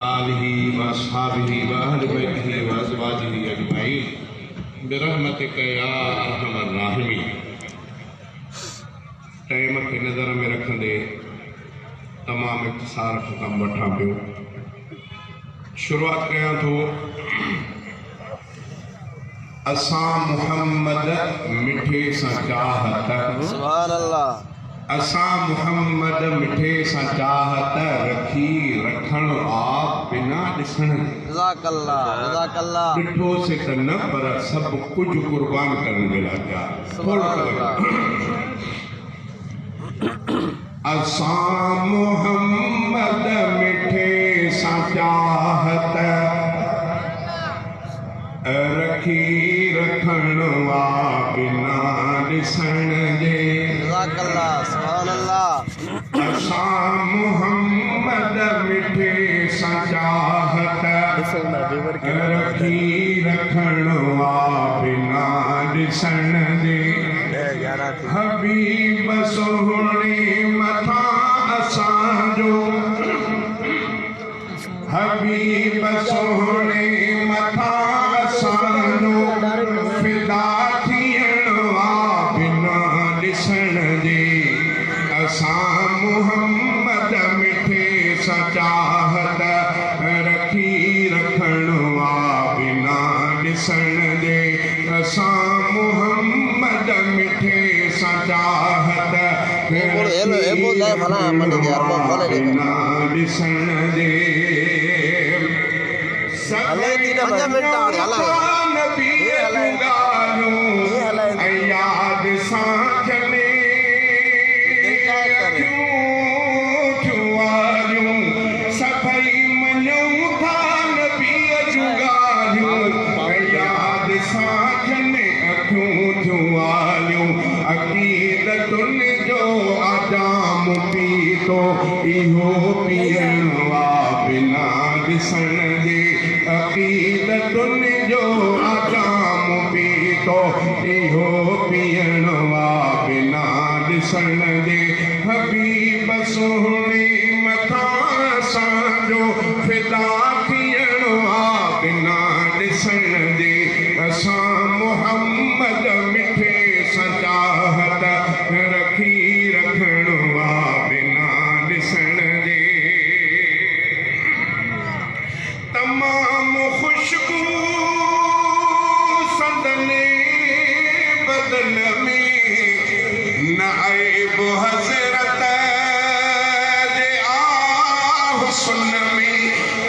आलिहि व अस्हाबिहि व अहलि बैतिहि व अज़वाजिहि अजमईन बिरहमतिक या अरहमर राहिमीन। टाइम खे नज़र में रखंदे तमाम इख़्तिसार खां कमु वठां पियो। शुरूआत कयां थो। असां मुहम्मद मिठे सां चाहत, सुभान अल्लाह। असां मुहम्मद मिठे सां चाहत रखी रखण आप बिना ॾिसण। जज़ाकल्लाह जज़ाकल्लाह। ॾिठो से त न पर सभु कुझु कुर्बान करण जे लाइ तयार। सुभान अल्लाह। असां मुहम्मद मिठे सां चाहत रखी रखण आप बिना ॾिसण जे। जज़ाकल्लाह सुभान अल्लाह। असां मुहम्मद मिठे सां चाहत रखी रखण आप बिना ॾिसण जे। हबीब सोहणे मथां असांजो, हबीब सोहणे मथां असांजो फिदा थियण आ बिना ॾिसण जे। असां मुहम्मद मिठे सां चाहत रखी रखण आ बिना ॾिसण जे। असां मुहम्मद मिठे सां चाहत बिना ॾिसण जे। याद सां जने सभई मञूं था नबीअ जूं ॻाल्हियूं। याद सां जने अखियूं थियूं आलियूं। अक़ीदतुनि जो आजाम पीतो इहो पीअणो आ बिना ॾिसण जे। अक़ीदतुनि जो आजाम पीतो इहो पीअणो आ बिना ॾिसण जे। हबीब सोहणे मथां असांजो फिदा थियणो आ बिना ॾिसण जे। असां मुहम्मद मिठे सां चाहत रखी रखणो आ बिना ॾिसण जे। तमामु ख़ुशबू संदने बदन में न ऐब हज़रत जे आ हुस्न में।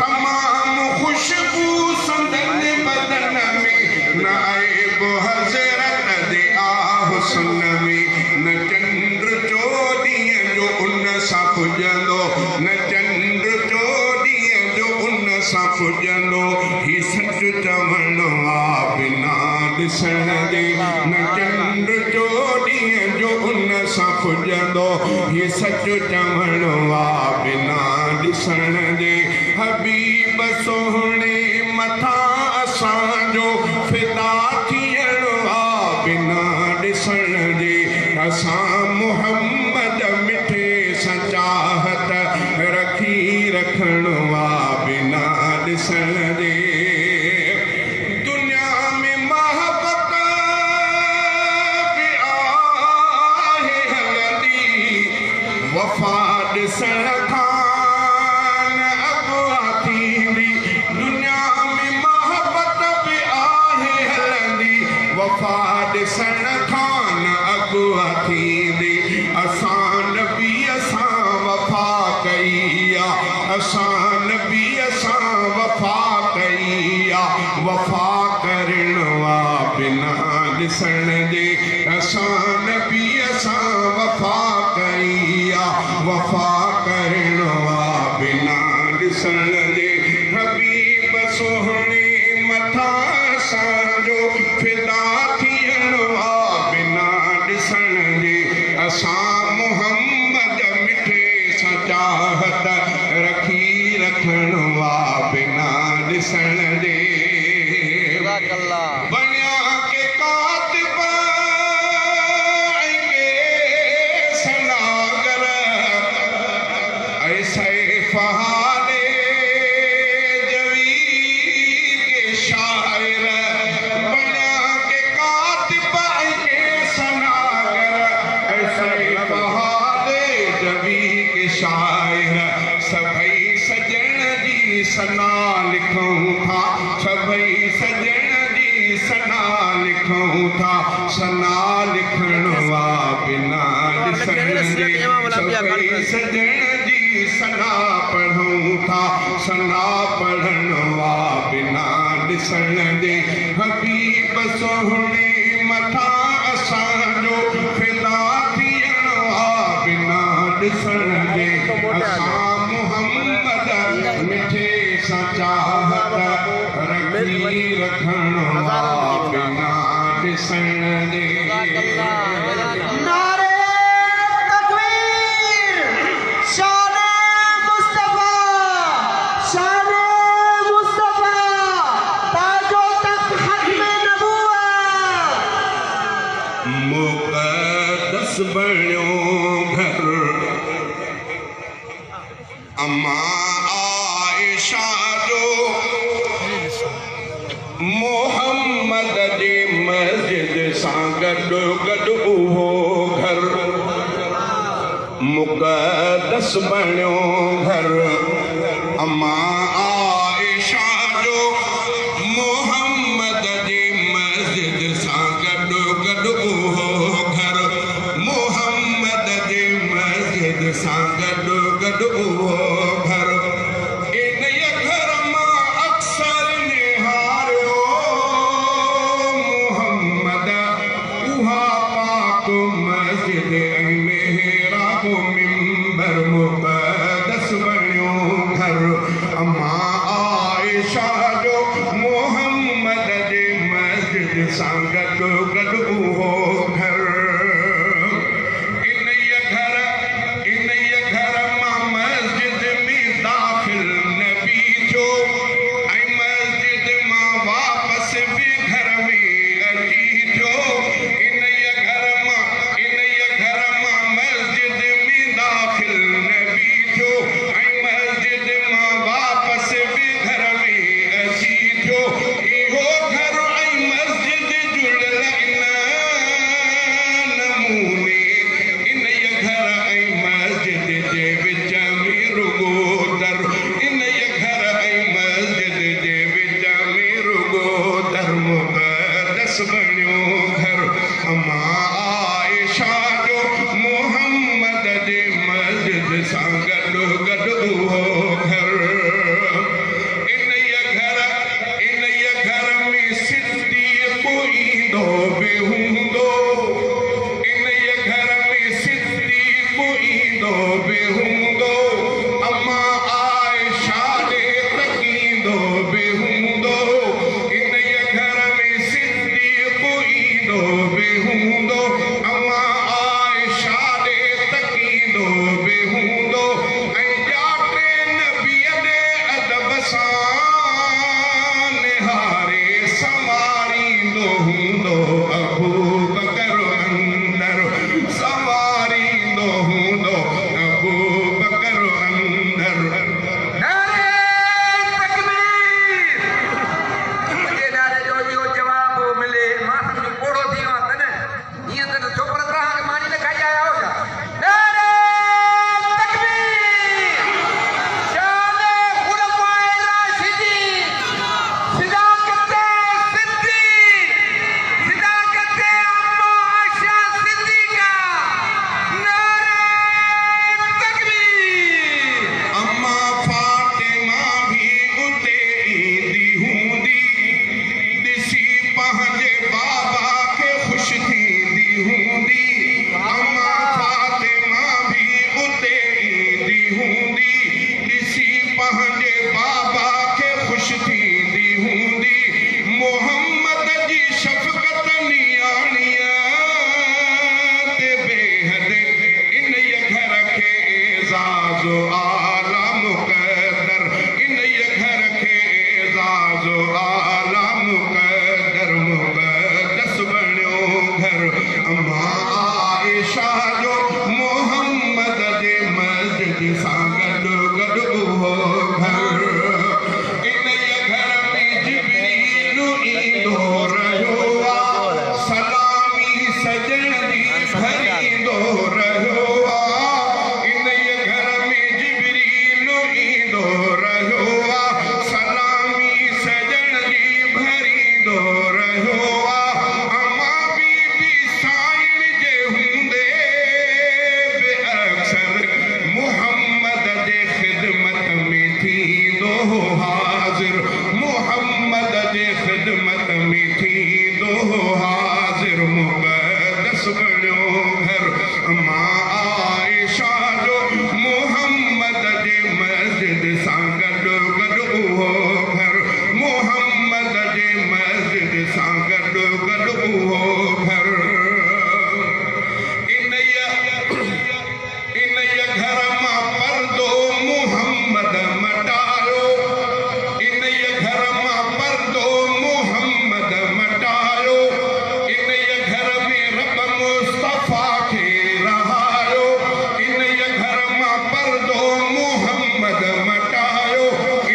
तमामु ख़ुशबू संदने बदन में न ऐब हज़रत जे आ हुस्न में। न चंद्र चोॾींहं जो उन सां पुॼंदो, न चंद्र चोॾींहं जो उन सां पुॼंदो। ही सच चवणो आ बिना ॾिसण जे। न चंद्र चोॾींहं जो उन सां पुॼंदो। ही सच चवणो आ बिना ॾिसण जे। हबीब सोहणे मथां असांजो फिदा थियणो आ बिना ॾिसण जे। असां मुहम्मद मिठे सां चाहत रखी रखणो आ बिना ॾिसण जे। दुनिया में मोहब्बत बि आहे हलंदी, वफ़ा ॾिसण खां न अॻुवा थींदी। दुनिया में मोहब्बत बि आहे हलंदी, वफ़ा ॾिसण खां न अॻुवा थींदी। असां नबीअ सां वफ़ा कई आ, असां नबीअ सां वफ़ा कई आ। वफ़ा करणो आ बिना ॾिसण जे। असां नबीअ सां वफ़ा कई आ, वफ़ा करणो आ बिना ॾिसण जे। हबीब सोहणे मथां असांजो फिदा थियणो आ बिना ॾिसण जे। असां मुहम्मद मिठे सां चाहत रखी रखणो आ बिना ॾिसण जे। बणिया के कातिब ऐं के सनागर ऐं सैफ़ हाले जी सना लिखूं था सभई सजण जी सना लिखूं था सना लिखण वा बिना ॾिसण जे सभई सजण जी सना पढ़ूं था सना पढ़ण वा बिना ॾिसण जे हबीब सोहणे मथां असांजो फिदा थियण वा बिना ॾिसण जे असां मुहम्मद मिठे सां चाहत रखी रखण वा बिना ॾिसण जे नारे तकबीर शान मुस्तफा ताजो तख्त खत्म नबूवत मुक़द्दस बणियो घर अम्मा आयशा जो मोहम्मद जी मस्जिद सां गॾु गॾु उहो घर मुक़द्दस बणियो घर अम्मा आयशा जो मोहम्मद जी मस्जिद सां गॾु गॾु उहो घर मोहम्मद जी मस्जिद सां गॾु गॾु उहो घर इन घर मां अक्सर निहारियो मोहम्मद उहा पाक मस्जिद ऐं मेहराब मिंबर मुक़द्दस बणियो घर अम्मा आयशा जो मोहम्मद जी मस्जिद सां गॾु गॾु उहो घर रहियो आहे हाजिर मोहम्मद जे ख़िदमत में थींदो हाजिर मुक़द्दस बणियो घर मां आइशा जो मोहम्मद जे मस्जिद सां गॾु गॾु उहो घर मोहम्मद जे मस्जिद सां गॾु गॾु उहो घर इन घर मां पर्दो मोहम्मद मटायो इन घर मां पर्दो मोहम्मद मटायो इन घर में रब मुस्तफ़ा खे रहायो इन घर मां पर्दो मोहम्मद मटायो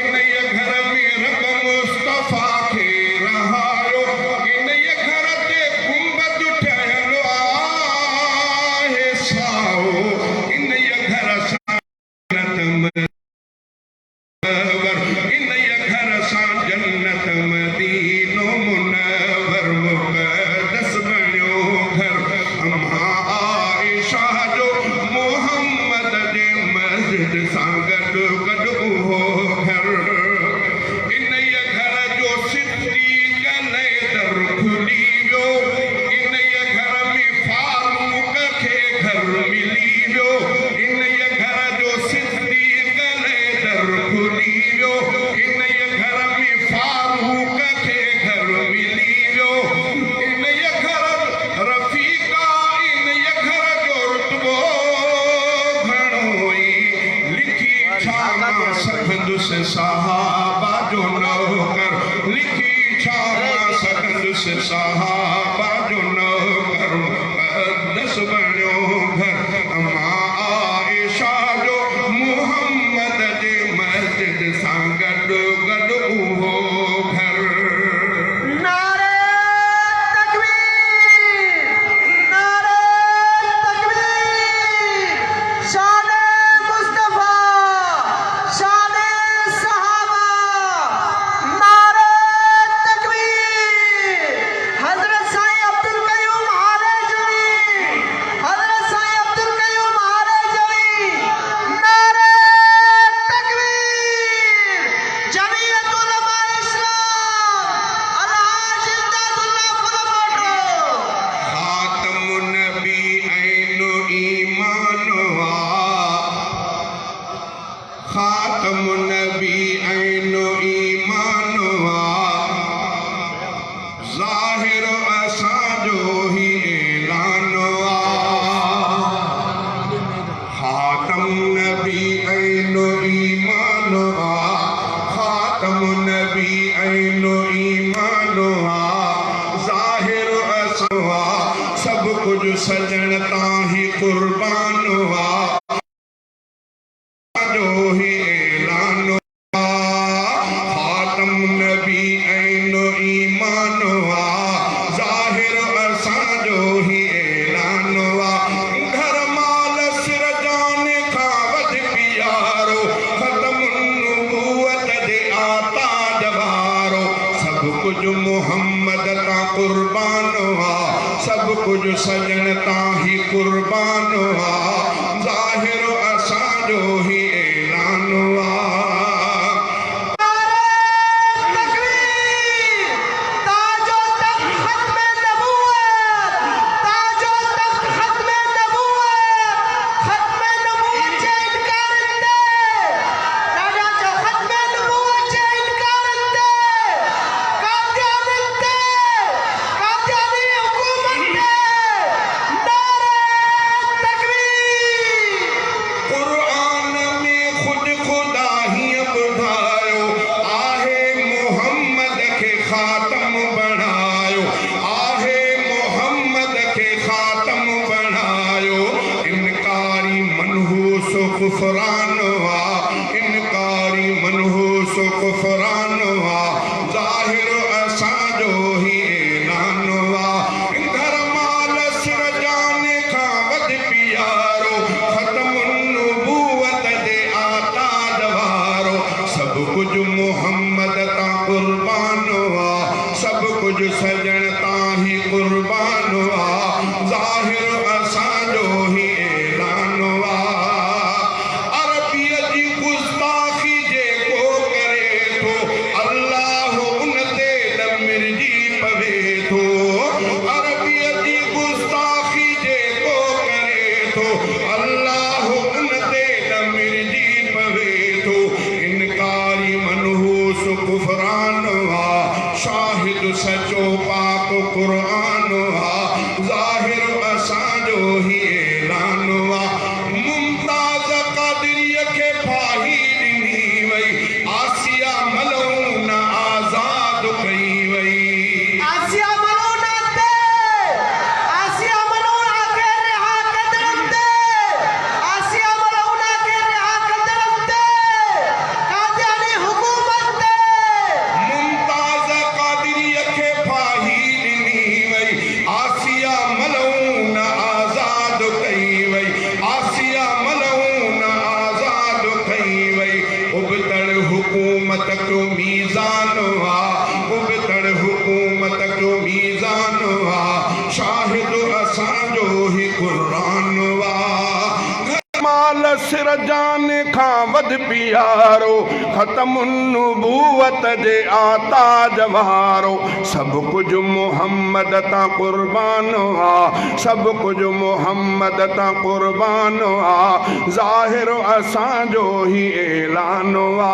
इन घर में रब मुस्तफ़ा खे रहायो इन घर ते गुंबद ठहियल आहे साओ इन घर सां जन्नत मुनव्वर इन घर सां जन्नत मदीनो मुनव्वर मुक़द्दस बणियो घर अम्मा आइशा जो मोहम्मद जे मस्जिद सां गॾु गॾु उहो घर इन घर जो सिद्दीक़ दर खुली वियो इन घर में फारूक खे घर मिली वियो इन घर जो सिद्दीक़ दर खुली वियो इन घर में फारूक खे घर मिली वियो इन घर रफ़ीका इन घर जो रुतबो घणो ई लिखी छा मां सघंदुसि सहाबा जो नौकर लिखी छा मां सघंदुसि सहाबा जो नौकर मुक़द्दस बणियो घर अम्मा आइशा जो मोहम्मद जे मस्जिद सां गॾु गॾु उहो घर नारे तकबीर नारे तकबीर शान मुस्तफा शान सहाबा नारे तकबीर हजरत साईं अब्दुल कयूम हारेजवी हजरत साईं अब्दुल कयूम हारेजवी नारे तकबीर जमीयत उलमा इस्लाम अलहाज इम्दादुल्लाह फुलमोटो खातमुन नबी ऐनो ईमान खातमुन नबी ऐनो ईमान ज़ाहिर असांजो ही ऐलान खातम नबी ऐनो ईमान खातम नबी ऐनो ईमान ज़ाहिर असां सब कुछ सजण तां ही कुर्बान जो ही ऐलान खातम नबी ऐनो ईमान ज़ाहिर असांजो ही ऐलान घर माल सिर जान खां वधीक यारो ख़तम नबूवत जे आता जवारो सब कुछ मोहम्मद तां कुर्बान सब कुछ सजण तां ही कुर्बान ज़ाहिर असांजो ही ऐलान तकबीर ताजो तख्त खत्म नबूवत ताजो तख्त खत्म नबूवत जे इनकारंदे ताजो खत्म नबूवत जे इनकारंदे कादियानी हुकूमत ने नारे तकबीर कुरान में खुद खुदा ही ॿुधायो आहे मोहम्मद खे ख़ातम बणायो आहे मोहम्मद खे ख़ातम बणायो इनकारी मनहूस कुफरान इनकारी मनहूस कुफरान ज़ाहिर असांजो ही ऐलान घर माल सिर जान खां वधि प्यारो ख़तम नबूवत जे आता जवारो सब कुछ मोहम्मद तां कुर्बान सब कुछ सजण तां ही कुर्बान ज़ाहिर असांजो ही ऐलान अरबीअ जी गुस्ताखी जेको करे सो कुफरान हा शाहिद सचो पाक कुरान हा ज़ाहिर असांजो ही ऐलान हा मुमताज़ क़ादिरीअ खे फाही ॾिनी वई आसिया मलऊन आज़ाद कई वई आसिया मलूना ते आसिया मलूना के रिहा कदम ते आसिया मलूना के रिहा कदम ते कादियानी हुकूमत ते मुमताज़ क़ादिरीअ खे फाही ॾिनी वई आसिया मलऊन आज़ाद कई वई आसिया मलऊन आज़ाद कई वई उबतड़ हुकूमत जो मीज़ान हा उबतड़ हुकूमत जो मीज़ान हा शाहिद असांजो ही क़ुरान हा माल सिर जान खां वध प्यारो ख़तमुन नबूवत जे आताज वारो सभु कुझु मुहम्मद तां क़ुर्बान हा सभु कुझु मुहम्मद तां क़ुर्बान हा ज़ाहिर असांजो ही ऐलान हा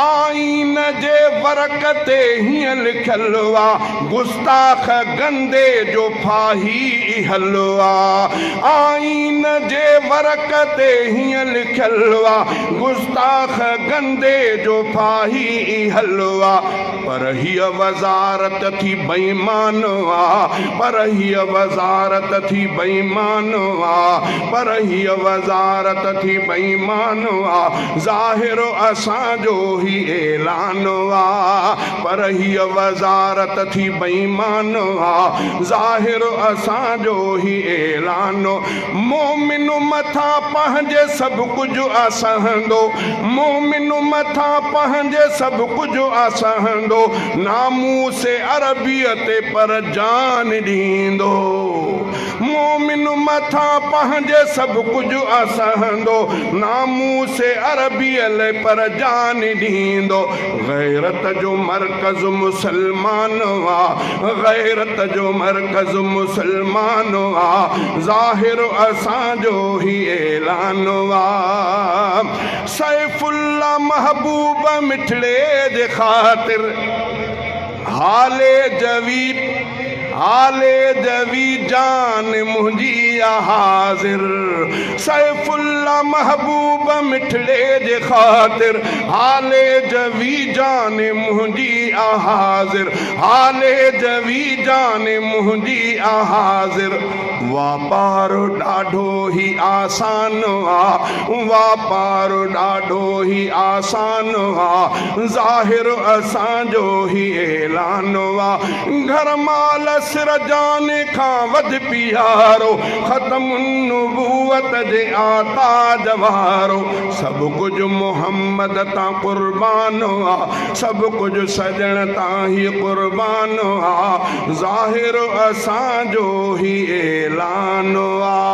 आईन जे वर्क ते हीअं लिखियलु आहे गुस्ताख गंदे जो फाही हलु आहे आईन जे वर्क ते हीअं लिखियलु आहे गुस्ताख गंदे जो फाही हलु आहे पर हीअ वज़ारत थी बेईमान आहे पर हीअ वज़ारत थी बेईमान आहे पर हीअ वज़ारत थी बेईमान आहे ज़ाहिर असांजो ही ऐलान आहे पर हीअ वज़ारत थी बेईमान आहे ज़ाहिर असांजो ही ऐलान मोमिन मथां पंहिंजे सभु कुझु असहंदो मोमिन मथां पंहिंजे सभु कुझु असहंदो नामूस अरबीअ ते पर जान ॾींदो मोमिन मथां पंहिंजे सभु कुझु असहंदो नामूस अरबीअ लाइ पर जान ॾींदो गैरत जो मर्कज़ मुसलमान आहे गैरत जो मर्कज़ मुसलमान आहे ज़ाहिर असांजो ही ऐलान आहे सैफुल्ला महबूब मिठड़े जे ख़ातिर हाले जवी जान मुंहिंजी हाज़िर सैफुल्ला महबूब मिठड़े जे ख़ातिर हाले जवी जान मुंहिंजी हाज़िर हाले जवी जान मुंहिंजी हाज़िर वापार ॾाढो ई आसान आहे वापार ॾाढो ई आसान आहे ज़ाहिर असांजो ही ऐलान आहे घर माल सिर जान खां वध प्यारो ख़तमुन नबूवत जे आताज वारो सभु कुझु मुहम्मद तां क़ुर्बान आहे सभु कुझु सजण तां ही क़ुर्बान आहे ज़ाहिर असांजो ही ऐलान आहे।